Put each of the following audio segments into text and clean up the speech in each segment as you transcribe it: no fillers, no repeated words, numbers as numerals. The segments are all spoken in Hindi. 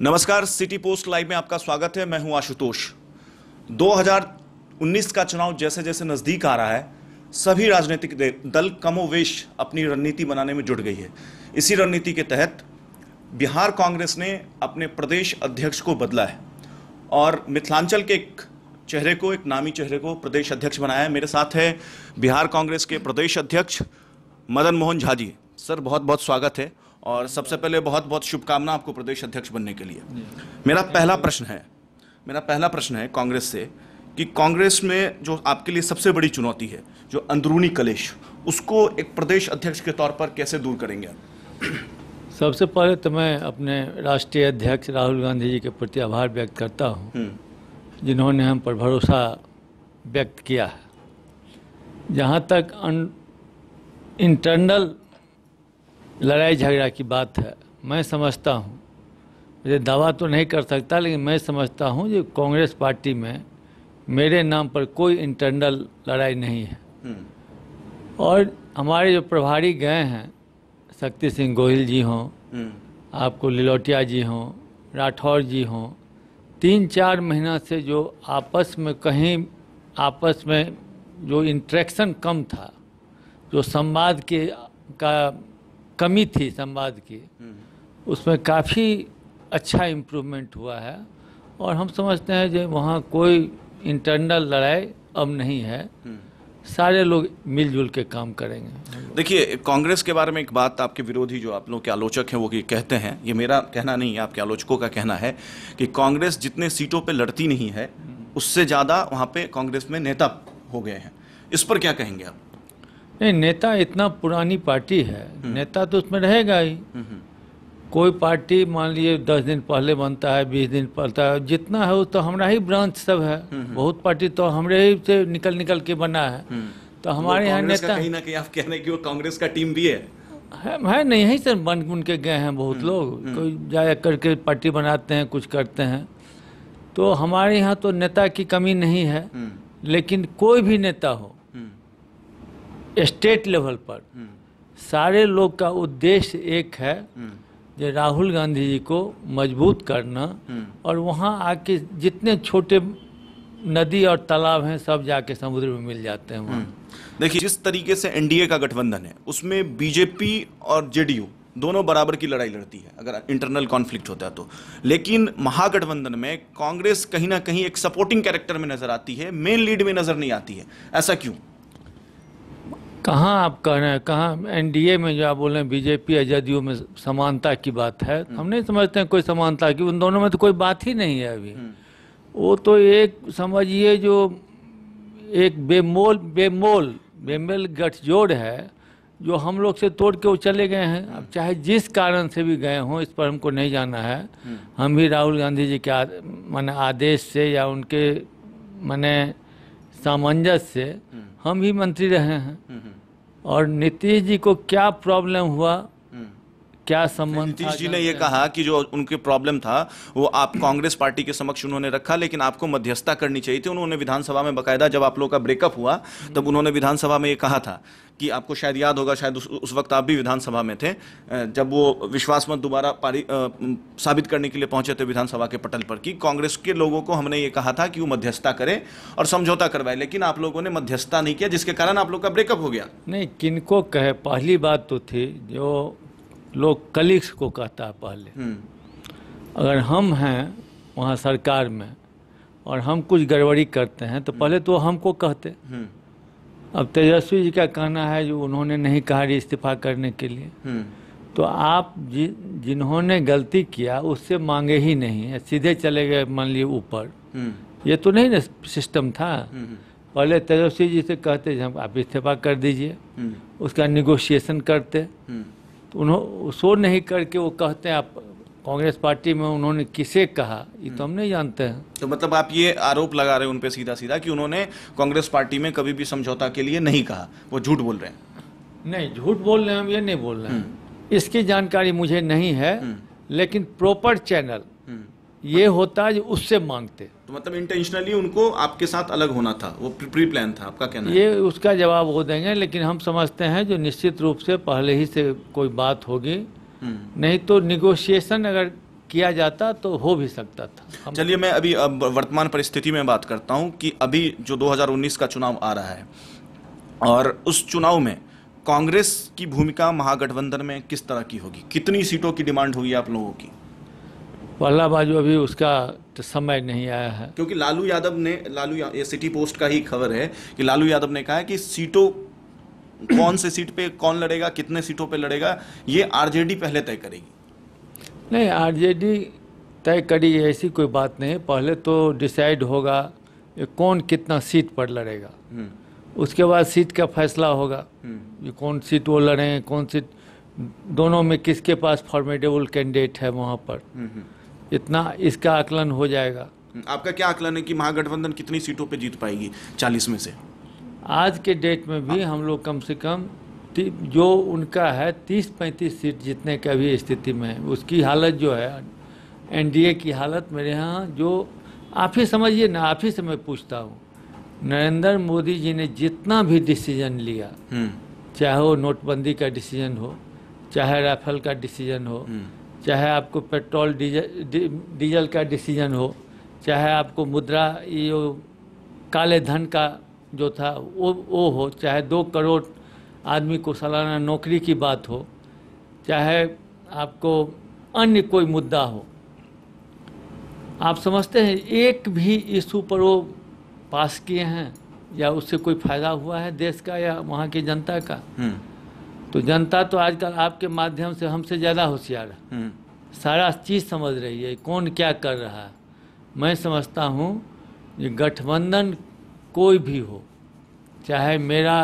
नमस्कार, सिटी पोस्ट लाइव में आपका स्वागत है। मैं हूं आशुतोष। 2019 का चुनाव जैसे जैसे नजदीक आ रहा है, सभी राजनीतिक दल कमोवेश अपनी रणनीति बनाने में जुट गई है। इसी रणनीति के तहत बिहार कांग्रेस ने अपने प्रदेश अध्यक्ष को बदला है और मिथिलांचल के एक चेहरे को, एक नामी चेहरे को प्रदेश अध्यक्ष बनाया है। मेरे साथ है बिहार कांग्रेस के प्रदेश अध्यक्ष मदन मोहन झा जी। सर, बहुत बहुत स्वागत है और सबसे पहले बहुत बहुत शुभकामना आपको प्रदेश अध्यक्ष बनने के लिए। मेरा पहला प्रश्न है कांग्रेस से कि कांग्रेस में जो आपके लिए सबसे बड़ी चुनौती है, जो अंदरूनी कलेश, उसको एक प्रदेश अध्यक्ष के तौर पर कैसे दूर करेंगे आप? सबसे पहले तो मैं अपने राष्ट्रीय अध्यक्ष राहुल गांधी जी के प्रति आभार व्यक्त करता हूं, जिन्होंने हम पर भरोसा व्यक्त किया है। जहां तक इंटरनल लड़ाई झगड़ा की बात है, मैं समझता हूँ, मुझे दावा तो नहीं कर सकता, लेकिन मैं समझता हूँ कि कांग्रेस पार्टी में मेरे नाम पर कोई इंटरनल लड़ाई नहीं है। और हमारे जो प्रभारी गए हैं, शक्ति सिंह गोहिल जी हों, आपको लिलोटिया जी हों, राठौर जी हों, 3-4 महीना से जो आपस में जो इंटरेक्शन कम था, जो संवाद का कमी थी संवाद की, उसमें काफ़ी अच्छा इम्प्रूवमेंट हुआ है। और हम समझते हैं कि वहाँ कोई इंटरनल लड़ाई अब नहीं है, सारे लोग मिलजुल के काम करेंगे। देखिए, कांग्रेस के बारे में एक बात आपके विरोधी, जो आप लोग के आलोचक हैं, वो ये कहते हैं, ये मेरा कहना नहीं है, आपके आलोचकों का कहना है कि कांग्रेस जितने सीटों पे लड़ती नहीं है, उससे ज़्यादा वहाँ पे कांग्रेस में नेता हो गए हैं। इस पर क्या कहेंगे आप? नहीं, नेता इतना पुरानी पार्टी है, नेता तो उसमें रहेगा ही। कोई पार्टी मान लिए 10 दिन पहले बनता है, 20 दिन पहले है, जितना है वो तो हमारा ही ब्रांच सब है। बहुत पार्टी तो हमरे ही से निकल के बना है। तो हमारे यहाँ नेता कहीं ना कहीं आप कह रहे हैं कि वो कांग्रेस का टीम भी है नहीं है सर, बन के गए हैं बहुत लोग। कोई जाया करके पार्टी बनाते हैं, कुछ करते हैं। तो हमारे यहाँ तो नेता की कमी नहीं है, लेकिन कोई भी नेता हो स्टेट लेवल पर, सारे लोग का उद्देश्य एक है, जो राहुल गांधी जी को मजबूत करना। और वहाँ आके जितने छोटे नदी और तालाब हैं, सब जाके समुद्र में मिल जाते हैं वहाँ। देखिए, जिस तरीके से एनडीए का गठबंधन है, उसमें बीजेपी और जेडीयू दोनों बराबर की लड़ाई लड़ती है अगर इंटरनल कॉन्फ्लिक्ट होता है तो। लेकिन महागठबंधन में कांग्रेस कहीं ना कहीं एक सपोर्टिंग कैरेक्टर में नजर आती है, मेन लीड में नजर नहीं आती है। ऐसा क्यों? कहाँ आप कह रहे हैं, कहाँ एनडीए में जो आप बोल रहे हैं बीजेपी और जदयू में समानता की बात है? हम नहीं समझते हैं कोई समानता की, उन दोनों में तो कोई बात ही नहीं है अभी। वो तो एक समझिए जो एक बेमेल गठजोड़ है, जो हम लोग से तोड़ के वो चले गए हैं। अब चाहे जिस कारण से भी गए हों, इस पर हमको नहीं जाना है। हम भी राहुल गांधी जी के माने आदेश से या उनके माने सामंजस्य से हम भी मंत्री रहे हैं। और नीतीश जी को क्या प्रॉब्लम हुआ, क्या संबंध? नीतीश जी ने ये कहा कि जो उनके प्रॉब्लम था वो आप कांग्रेस पार्टी के समक्ष उन्होंने रखा, लेकिन आपको मध्यस्थता करनी चाहिए थी। उन्होंने विधानसभा में बकायदा, जब आप लोग का ब्रेकअप हुआ, तब उन्होंने विधानसभा में ये कहा था कि आपको शायद याद होगा, शायद उस वक्त आप भी विधानसभा में थे, जब वो विश्वास मत दोबारा साबित करने के लिए पहुंचे थे विधानसभा के पटल पर, कि कांग्रेस के लोगों को हमने ये कहा था कि वो मध्यस्थता करें और समझौता करवाए, लेकिन आप लोगों ने मध्यस्थता नहीं किया, जिसके कारण आप लोग का ब्रेकअप हो गया। नहीं, किनको कहे, पहली बात तो थी जो लोग कलीग्स को कहता है पहले। अगर हम हैं वहाँ सरकार में और हम कुछ गड़बड़ी करते हैं तो पहले तो हमको कहते। अब तेजस्वी जी का कहना है जो उन्होंने नहीं कहा इस्तीफा करने के लिए, तो आप जिन्होंने गलती किया उससे मांगे ही नहीं, सीधे चले गए मान लिए ऊपर। ये तो नहीं ना सिस्टम था। पहले तेजस्वी जी से कहते आप इस्तीफा कर दीजिए, उसका निगोशिएशन करते। तो उन्होंने सो नहीं करके वो कहते हैं आप कांग्रेस पार्टी में उन्होंने किसे कहा, ये तो हम नहीं जानते हैं। तो मतलब आप ये आरोप लगा रहे हैं उन पे सीधा सीधा कि उन्होंने कांग्रेस पार्टी में कभी भी समझौता के लिए नहीं कहा, वो झूठ बोल रहे हैं? नहीं, झूठ बोल रहे हैं हम ये नहीं बोल रहे हैं, इसकी जानकारी मुझे नहीं है। लेकिन प्रॉपर चैनल ये होता है जो उससे मांगते। तो मतलब इंटेंशनली उनको आपके साथ अलग होना था, वो प्री प्लान था, आपका कहना है? ये उसका जवाब वो देंगे, लेकिन हम समझते हैं जो निश्चित रूप से पहले ही से कोई बात होगी। नहीं तो निगोशिएशन अगर किया जाता तो हो भी सकता था। चलिए, मैं अभी अब वर्तमान परिस्थिति में बात करता हूं कि अभी जो 2019 का चुनाव आ रहा है और उस चुनाव में कांग्रेस की भूमिका महागठबंधन में किस तरह की होगी, कितनी सीटों की डिमांड होगी आप लोगों की? पहला बाजू अभी उसका तो समय नहीं आया है, क्योंकि ये सिटी पोस्ट का ही खबर है कि लालू यादव ने कहा है कि सीटों, कौन से सीट पे कौन लड़ेगा, कितने सीटों पे लड़ेगा, ये आरजेडी पहले तय करेगी। नहीं, आरजेडी तय करेगी ऐसी कोई बात नहीं। पहले तो डिसाइड होगा ये कौन कितना सीट पर लड़ेगा, उसके बाद सीट का फैसला होगा ये कौन सीट वो लड़ें, कौन सीट, दोनों में किसके पास फॉर्मेडेबल कैंडिडेट है वहाँ पर, इतना इसका आकलन हो जाएगा। आपका क्या आकलन है कि महागठबंधन कितनी सीटों पे जीत पाएगी 40 में से? आज के डेट में भी हम लोग कम से कम जो उनका है 30-35 सीट जीतने का भी स्थिति में है। उसकी हालत जो है, एनडीए की हालत मेरे यहाँ, जो आप ही समझिए ना, आप ही से मैं पूछता हूँ, नरेंद्र मोदी जी ने जितना भी डिसीजन लिया, चाहे वो नोटबंदी का डिसीजन हो, चाहे राफेल का डिसीजन हो, चाहे आपको पेट्रोल डीजल का डिसीजन हो, चाहे आपको मुद्रा ये काले धन का जो था वो हो, चाहे 2 करोड़ आदमी को सालाना नौकरी की बात हो, चाहे आपको अन्य कोई मुद्दा हो, आप समझते हैं एक भी इशू पर वो पास किए हैं या उससे कोई फायदा हुआ है देश का या वहाँ की जनता का? तो जनता तो आजकल आपके माध्यम से हमसे ज़्यादा होशियार है, सारा चीज़ समझ रही है कौन क्या कर रहा है। मैं समझता हूँ ये गठबंधन कोई भी हो, चाहे मेरा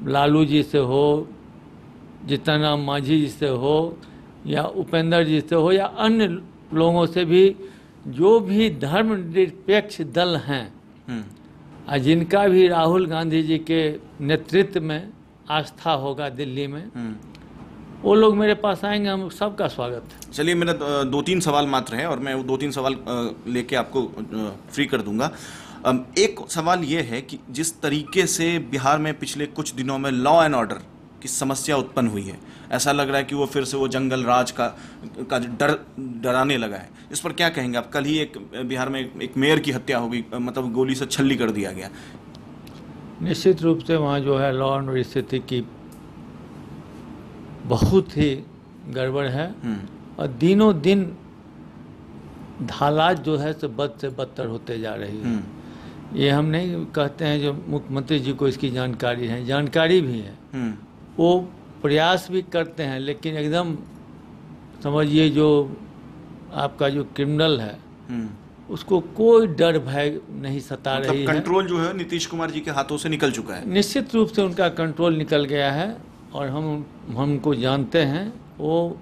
लालू जी से हो, जीतनराम मांझी जी से हो, या उपेंद्र जी से हो, या अन्य लोगों से भी, जो भी धर्मनिरपेक्ष दल हैं और जिनका भी राहुल गांधी जी के नेतृत्व में आस्था होगा दिल्ली में, वो लोग मेरे पास आएंगे, हम सबका स्वागत है। चलिए, मेरा 2-3 सवाल मात्र है और मैं वो 2-3 सवाल लेके आपको फ्री कर दूंगा। एक सवाल ये है कि जिस तरीके से बिहार में पिछले कुछ दिनों में लॉ एंड ऑर्डर की समस्या उत्पन्न हुई है, ऐसा लग रहा है कि वो फिर से वो जंगल राज का डराने लगा है, इस पर क्या कहेंगे आप? कल ही बिहार में एक मेयर की हत्या हो गई, मतलब गोली से छल्ली कर दिया गया। निश्चित रूप से वहाँ जो है लॉ एंड ऑर्डर स्थिति की बहुत ही गड़बड़ है और दिनों दिन हालात जो है बद से बदतर होते जा रही है। ये हम नहीं कहते हैं, जो मुख्यमंत्री जी को इसकी जानकारी है, जानकारी भी है, वो प्रयास भी करते हैं, लेकिन एकदम समझिए जो आपका जो क्रिमिनल है उसको कोई डर भय नहीं सता रही है। कंट्रोल जो है नीतीश कुमार जी के हाथों से निकल चुका है। निश्चित रूप से उनका कंट्रोल निकल गया है और हमको जानते हैं, वो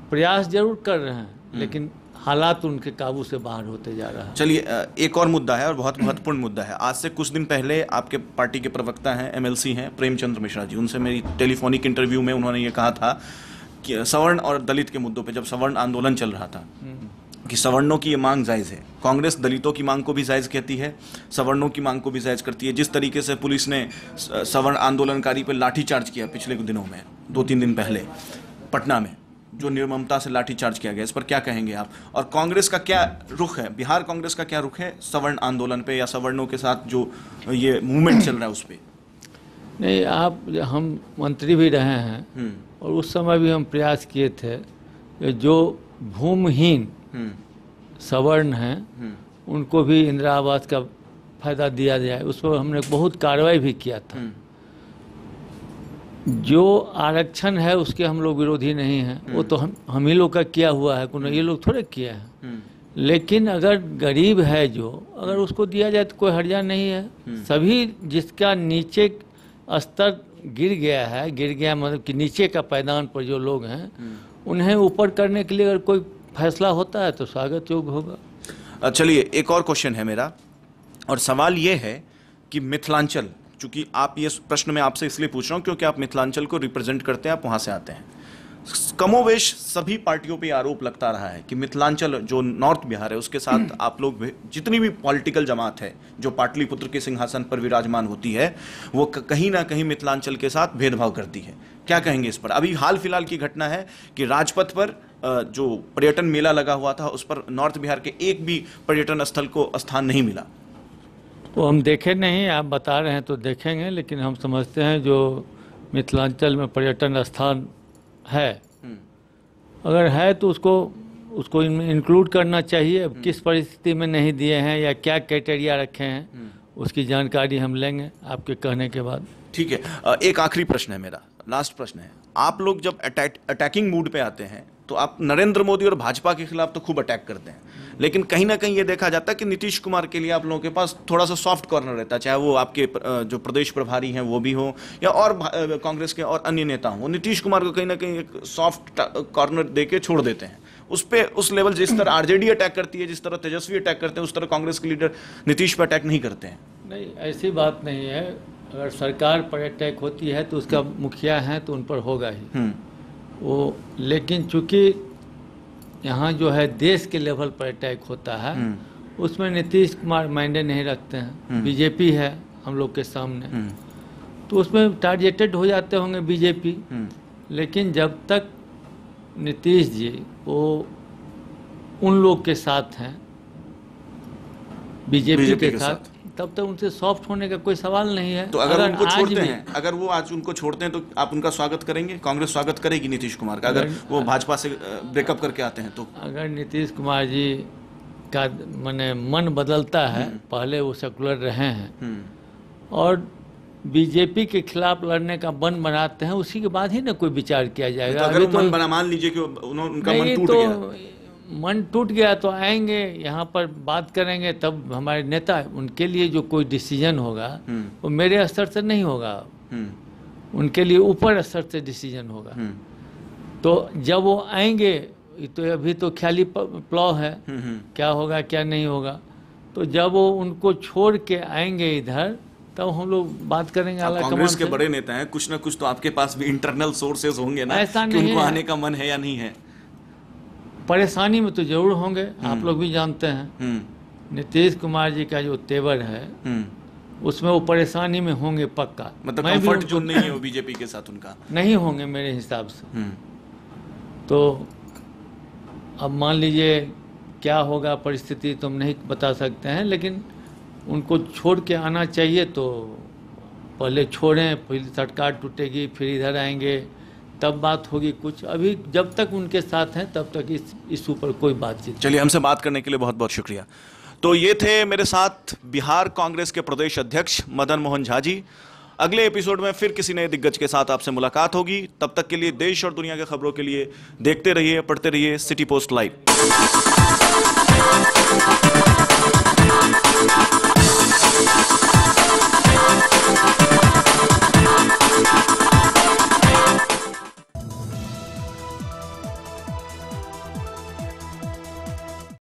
प्रयास जरूर कर रहे हैं, लेकिन हालात उनके काबू से बाहर होते जा रहा है। चलिए, एक और मुद्दा है और बहुत महत्वपूर्ण मुद्दा है। आज से कुछ दिन पहले आपके पार्टी के प्रवक्ता हैं, एमएलसी हैं प्रेमचंद्र मिश्रा जी, उनसे मेरी टेलीफोनिक इंटरव्यू में उन्होंने ये कहा था कि सवर्ण और दलित के मुद्दों पे, जब सवर्ण आंदोलन चल रहा था, कि सवर्णों की ये मांग जायज़ है। कांग्रेस दलितों की मांग को भी जायज़ कहती है, सवर्णों की मांग को भी जायज़ करती है। जिस तरीके से पुलिस ने सवर्ण आंदोलनकारी पर लाठीचार्ज किया पिछले कुछ दिनों में, 2-3 दिन पहले पटना में, जो निर्ममता से लाठीचार्ज किया गया, इस पर क्या कहेंगे आप? और कांग्रेस का क्या रुख है, बिहार कांग्रेस का क्या रुख है सवर्ण आंदोलन पे या सवर्णों के साथ जो ये मूवमेंट चल रहा है उस पर? नहीं, हम मंत्री भी रहे हैं और उस समय भी हम प्रयास किए थे कि जो भूमिहीन सवर्ण हैं उनको भी इंदिरा आवास का फायदा दिया जाए, उस पर हमने बहुत कार्रवाई भी किया था। जो आरक्षण है उसके हम लोग विरोधी नहीं हैं, वो तो हम ही लोग का किया हुआ है, ये लोग थोड़े किए हैं। लेकिन अगर गरीब है जो, अगर उसको दिया जाए तो कोई हर्जा नहीं है। सभी जिसका नीचे स्तर गिर गया मतलब कि नीचे का पायदान पर जो लोग हैं, उन्हें ऊपर करने के लिए अगर कोई फैसला होता है तो स्वागत योग्य होगा। चलिए, एक और क्वेश्चन है मेरा, और सवाल ये है कि मिथिलांचल, चूंकि आप ये प्रश्न मैं आपसे इसलिए पूछ रहा हूँ क्योंकि आप मिथिलांचल को रिप्रेजेंट करते हैं, आप वहाँ से आते हैं। कमोवेश सभी पार्टियों पे आरोप लगता रहा है कि मिथिलांचल जो नॉर्थ बिहार है उसके साथ आप लोग जितनी भी पॉलिटिकल जमात है जो पाटलिपुत्र के सिंहासन पर विराजमान होती है, वो कहीं ना कहीं मिथिलांचल के साथ भेदभाव करती है। क्या कहेंगे इस पर? अभी हाल फिलहाल की घटना है कि राजपथ पर जो पर्यटन मेला लगा हुआ था उस पर नॉर्थ बिहार के एक भी पर्यटन स्थल को स्थान नहीं मिला। वो हम देखे नहीं, आप बता रहे हैं तो देखेंगे, लेकिन हम समझते हैं जो मिथिलांचल में पर्यटन स्थान है, अगर है तो उसको इंक्लूड करना चाहिए। अब किस परिस्थिति में नहीं दिए हैं या क्या क्राइटेरिया रखे हैं उसकी जानकारी हम लेंगे आपके कहने के बाद। ठीक है, एक आखिरी प्रश्न है मेरा, लास्ट प्रश्न है। आप लोग जब अटैकिंग मूड पे आते हैं तो आप नरेंद्र मोदी और भाजपा के खिलाफ तो खूब अटैक करते हैं, लेकिन कहीं ना कहीं ये देखा जाता है कि नीतीश कुमार के लिए आप लोगों के पास थोड़ा सा सॉफ्ट कॉर्नर रहता है, चाहे वो आपके जो प्रदेश प्रभारी हैं वो भी हो या और कांग्रेस के और अन्य नेता हों, वो नीतीश कुमार को कहीं ना कहीं एक सॉफ्ट कॉर्नर दे के छोड़ देते हैं। उस लेवल जिस तरह आरजेडी अटैक करती है, जिस तरह तेजस्वी अटैक करते हैं, उस तरह कांग्रेस के लीडर नीतीश पर अटैक नहीं करते हैं। नहीं, ऐसी बात नहीं है। अगर सरकार पर अटैक होती है तो उसका मुखिया है तो उन पर होगा ही वो, लेकिन चूंकि यहाँ जो है देश के लेवल पर अटैक होता है उसमें नीतीश कुमार मायने नहीं रखते हैं। बीजेपी है हम लोग के सामने, तो उसमें टारगेटेड हो जाते होंगे बीजेपी। लेकिन जब तक नीतीश जी वो उन लोग के साथ हैं बीजेपी के साथ, तब तक उनसे सॉफ्ट होने का कोई सवाल नहीं है। तो अगर उनको छोड़ते हैं, अगर वो आज उनको छोड़ते हैं तो आप उनका स्वागत करेंगे? कांग्रेस स्वागत करेगी नीतीश कुमार का अगर वो भाजपा से ब्रेकअप करके आते हैं तो? अगर नीतीश कुमार जी का मन बदलता है, पहले वो सेकुलर रहे हैं और बीजेपी के खिलाफ लड़ने का मन बनाते हैं, उसी के बाद ही ना कोई विचार किया जाएगा। तो अगर मन बना, मान लीजिए कि उनका मन टूट गया, मन टूट गया तो आएंगे यहाँ पर बात करेंगे, तब हमारे नेता, उनके लिए जो कोई डिसीजन होगा वो मेरे स्तर से नहीं होगा, उनके लिए ऊपर स्तर से डिसीजन होगा। तो जब वो आएंगे, तो अभी तो ख्याली प्लाव है क्या होगा क्या नहीं होगा, तो जब वो उनको छोड़ के आएंगे इधर तब हम लोग बात करेंगे। कांग्रेस के बड़े नेता हैं, कुछ ना कुछ तो आपके पास भी इंटरनल सोर्सेज होंगे ना, ऐसा कि उनको आने का मन है या नहीं है? परेशानी में तो जरूर होंगे, आप लोग भी जानते हैं। नीतीश कुमार जी का जो तेवर है उसमें वो परेशानी में होंगे पक्का। मतलब कंफर्ट जोन नहीं है वो बीजेपी के साथ उनका? नहीं होंगे मेरे हिसाब से। तो अब मान लीजिए क्या होगा परिस्थिति तो हम नहीं बता सकते हैं, लेकिन उनको छोड़ के आना चाहिए। तो पहले छोड़ें, फिर सरकार टूटेगी, फिर इधर आएंगे, तब बात होगी कुछ। अभी जब तक उनके साथ हैं तब तक इस इशू पर कोई बातचीत। चलिए, हमसे बात करने के लिए बहुत बहुत शुक्रिया। तो ये थे मेरे साथ बिहार कांग्रेस के प्रदेश अध्यक्ष मदन मोहन झा जी। अगले एपिसोड में फिर किसी नए दिग्गज के साथ आपसे मुलाकात होगी। तब तक के लिए देश और दुनिया की खबरों के लिए देखते रहिए, पढ़ते रहिए सिटी पोस्ट लाइव।